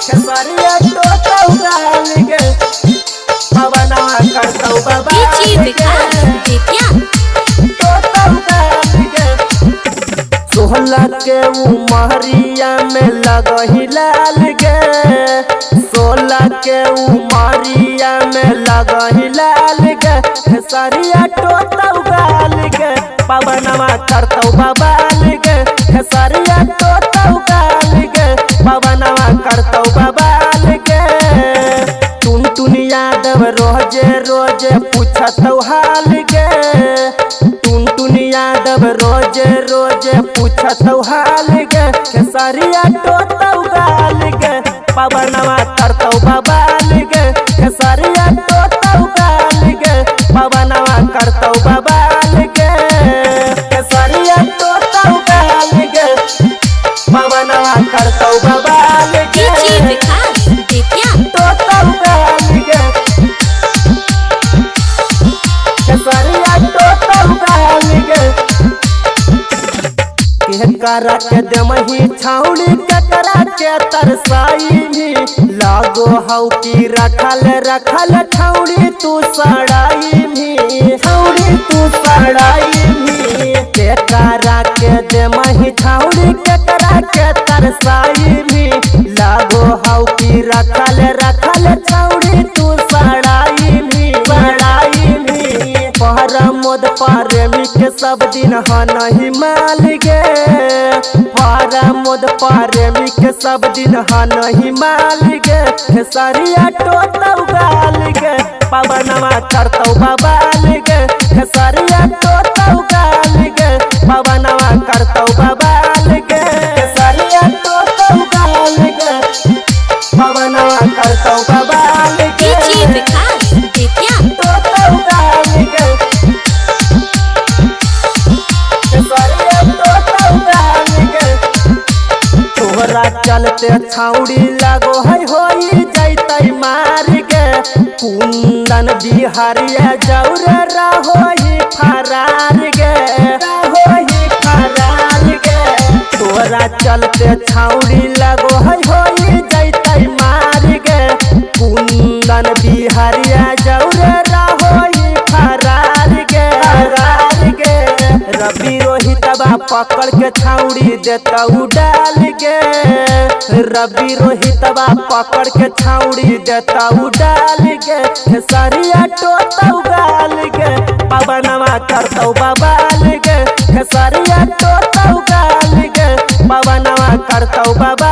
खेसारिया तोता उगाल गे पवनवा करतौ बाबा तोता उगाल गे। सोहला के उमरिया में लगही लाल गे, 16 के उमरिया में लगही लाल गे। खेसारिया तोता उगाल गे पवनवा करतौ बबाल गे। खेसारिया तोता उगाल गे पवनवा करतौ बबाल गे। टुन यादव रोजे रोजे पूछतौ हाल गे। टुन यादव रोजे रोजे पूछतौ हाल गे। खेसारिया तोता उगाल गे पवनवा करतौ बबाल गे। खेसारिया तोता उगाल गे पवनवा करतौ बबाल गे। खेसारिया तोता उगाल गे पवनवा करतौ बबाल गे। तोता उगाल गे खेसारिया तोता उगाल गे। करा के दमही छाउड़ी ककरा के तरसाई भी लागो हौ की रखल रखल छाउड़ी तू सड़ाई भी। छाउड़ी तू सड़ाई भी के करा के दमही छाउड़ी ककरा के तरसाई भी लागो हौ की रखल रखल छाउड़ी तू सड़ाई भी सड़ाई भी। परमोद प्रेमी के सब दिन नहीं माल गे। परमोद प्रेमी के सब दिन नहीं माल गे। खेसारिया तोता उगाल गे पवनवा करतौ बबाल गे। खेसारिया तोता उगाल गे पवनवा करतौ बबाल गे। खेसारिया तोता उगाल गे पवनवा करतौ बबाल गे। तोता उगाल गे खेसारिया तोता उगाल गे। तोहरा चलते छाउड़ी लागो है होई जैतै मार गे। कुंदन बिहारिया जौरे रहोही फरार गे रहोही फरार गे। तोहरा चलते छाउड़ी लागो है होई जैतै मार गे। कुंदन बिहारिया जौरे रहोही फरार गे फरार गे। रवि रोहितवा पकड़ के छाउड़ी देतौ डाल गे। रवि रोहितवा पकड़ के छाउड़ी देतौ डाल गे। खेसारिया तोता उगाल गे पवनवा करतौ बबाल गे। खेसारिया तोता उगाल गे पवनवा करतौ बबाल।